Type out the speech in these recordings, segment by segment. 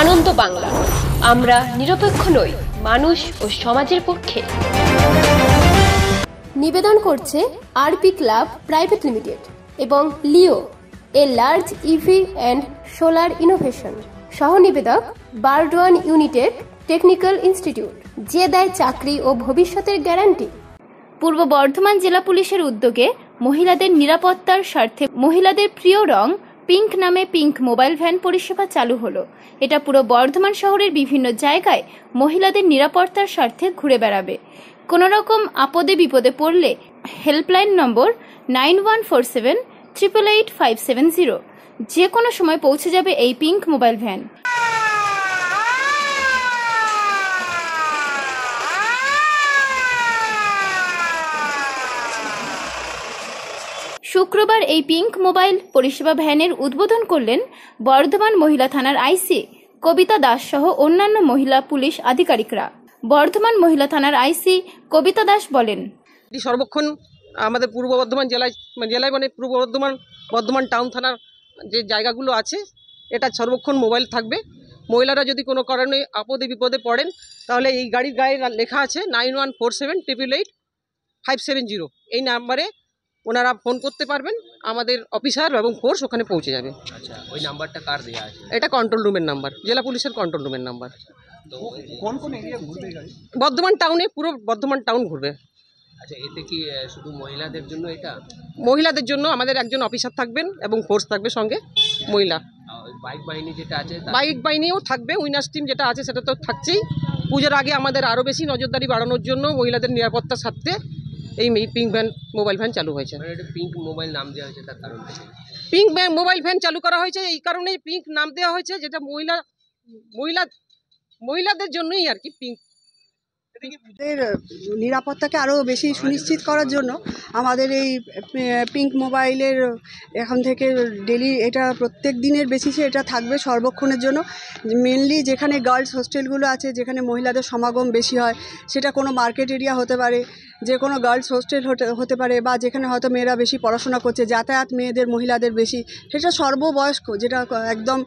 আনন্দ বাংলা, আমরা নিরপেক্ষ নই, মানুষ ও সমাজের পক্ষে। নিবেদন করছে আরপি ক্লাব প্রাইভেট লিমিটেড এবং Leo, a large EV and solar innovation. সহ নিবেদক বারডোয়ান ইউনিটেক টেকনিক্যাল ইনস্টিটিউট, যে দেয় চাকরি ও ভবিষ্যতের গ্যারান্টি। পূর্ব বর্ধমান জেলা পুলিশের উদ্যোগে মহিলাদের নিরাপত্তার স্বার্থে মহিলাদের প্রিয় রং পিঙ্ক নামে পিঙ্ক মোবাইল ভ্যান পরিষেবা চালু হলো। এটা পুরো বর্ধমান শহরের বিভিন্ন জায়গায় মহিলাদের নিরাপত্তার স্বার্থে ঘুরে বেড়াবে। কোনো রকম আপদে বিপদে পড়লে হেল্পলাইন নম্বর 9147888570 যে কোনো সময় পৌঁছে যাবে এই পিঙ্ক মোবাইল ভ্যান। শুক্রবার এই পিঙ্ক মোবাইল পরিষেবা ভ্যানের উদ্বোধন করলেন বর্ধমান মহিলা থানার আইসি কবিতা দাস সহ অন্যান্য মহিলা পুলিশ আধিকারিকরা। বর্ধমান মহিলা থানার আইসি কবিতা দাস বলেন, সর্বক্ষণ আমাদের পূর্ব বর্ধমান জেলায় মানে পূর্ব বর্ধমান টাউন থানার যে জায়গাগুলো আছে, এটা সর্বক্ষণ মোবাইল থাকবে। মহিলারা যদি কোনো কারণে আপদে বিপদে পড়েন, তাহলে এই গাড়ির গায়ে লেখা আছে 9147888570, এই নাম্বারে ওনারা ফোন করতে পারবেন। আমাদের অফিসার এবং ফোর্স ওখানে পৌঁছে যাবে। আচ্ছা, ওই নাম্বারটা কার দেওয়া আছে? এটা কন্ট্রোল রুমের নাম্বার, জেলা পুলিশের কন্ট্রোল রুমের নাম্বার। কোন কোন এরিয়া ঘুরবে গাড়ি? বর্ধমান টাউনে, পুরো বর্ধমান টাউন ঘুরবে। আচ্ছা, এতে কি শুধু মহিলাদের জন্য? এটা মহিলাদের জন্য আমাদের একজন অফিসার থাকবেন এবং ফোর্স থাকবে সঙ্গে মহিলা। বাইক বাহিনী যেটা আছে, বাইক বাহিনীও থাকবে, উইনার্স টিম যেটা আছে সেটা তো থাকছেই। পুজোর আগে আমাদের আরও বেশি নজরদারি বাড়ানোর জন্য মহিলাদের নিরাপত্তার স্বার্থে এই পিঙ্ক ভ্যান মোবাইল ভ্যান চালু হয়েছে। এটা পিঙ্ক মোবাইল নাম দেওয়া হয়েছে তার কারণ? পিঙ্ক মোবাইল ভ্যান চালু করা হয়েছে এই কারণেই পিঙ্ক নাম দেওয়া হয়েছে, যেটা মহিলাদের জন্যই আর কি পিঙ্ক। নিরাপত্তাকে আরও বেশি সুনিশ্চিত করার জন্য আমাদের এই পিঙ্ক মোবাইলের এখন থেকে ডেলি এটা প্রত্যেক দিনের বেসিসে এটা থাকবে সর্বক্ষণের জন্য। মেনলি যেখানে গার্লস হোস্টেলগুলো আছে, যেখানে মহিলাদের সমাগম বেশি হয়, সেটা কোনো মার্কেট এরিয়া হতে পারে, যে কোনো গার্লস হোস্টেল হতে পারে, বা যেখানে হয়তো মেয়েরা বেশি পড়াশোনা করছে, যাতায়াত মেয়েদের মহিলাদের বেশি, সেটা সর্ববয়স্ক, যেটা একদম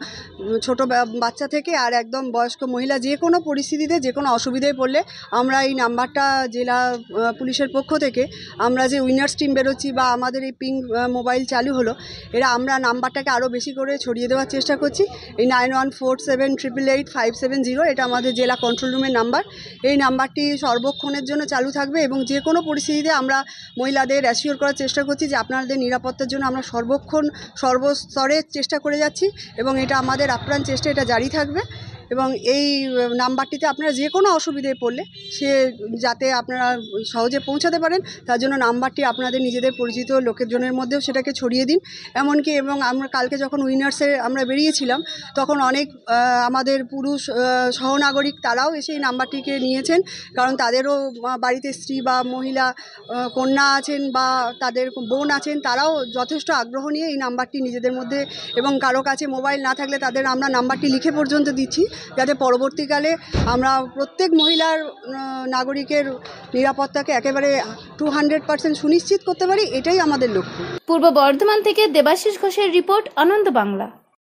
ছোট বাচ্চা থেকে আর একদম বয়স্ক মহিলা, যে কোনো পরিস্থিতিতে যে কোনো অসুবিধায় পড়লে আমরা এই নাম্বারটা জেলা পুলিশের পক্ষ থেকে আমরা যে উইনার্স টিম বেরোচ্ছি বা আমাদের এই পিঙ্ক মোবাইল চালু হলো, আমরা নাম্বারটাকে আরও বেশি করে ছড়িয়ে দেওয়ার চেষ্টা করছি। এই 9147888570 এটা আমাদের জেলা কন্ট্রোল রুমের নাম্বার। এই নাম্বারটি সর্বক্ষণের জন্য চালু থাকবে এবং যে কোনো পরিস্থিতিতে আমরা মহিলাদের অ্যাসিওর করার চেষ্টা করছি যে আপনাদের নিরাপত্তার জন্য আমরা সর্বক্ষণ সর্বস্তরে চেষ্টা করে যাচ্ছি এবং এটা আমাদের আপ্রাণ চেষ্টা, এটা জারি থাকবে। এবং এই নাম্বারটিতে আপনারা যে কোনো অসুবিধায় পড়লে সে যাতে আপনারা সহজে পৌঁছাতে পারেন, তার জন্য নাম্বারটি আপনাদের নিজেদের পরিচিত লোকজনের মধ্যেও সেটাকে ছড়িয়ে দিন। এমনকি এবং আমরা কালকে যখন উইনার্সে আমরা বেরিয়েছিলাম, তখন অনেক আমাদের পুরুষ সহনাগরিক তারাও এসে এই নাম্বারটিকে নিয়েছেন, কারণ তাদেরও বাড়িতে স্ত্রী বা মহিলা কন্যা আছেন বা তাদের বোন আছেন, তারাও যথেষ্ট আগ্রহ নিয়ে এই নাম্বারটি নিজেদের মধ্যে, এবং কারো কাছে মোবাইল না থাকলে তাদের আমরা নাম্বারটি লিখে পর্যন্ত দিচ্ছি, যাতে পরবর্তীকালে আমরা প্রত্যেক মহিলার নাগরিকের নিরাপত্তাকে একেবারে 200% সুনিশ্চিত করতে পারি। এটাই আমাদের লক্ষ্য। পূর্ব বর্ধমান থেকে দেবাশিস ঘোষের রিপোর্ট, আনন্দ বাংলা।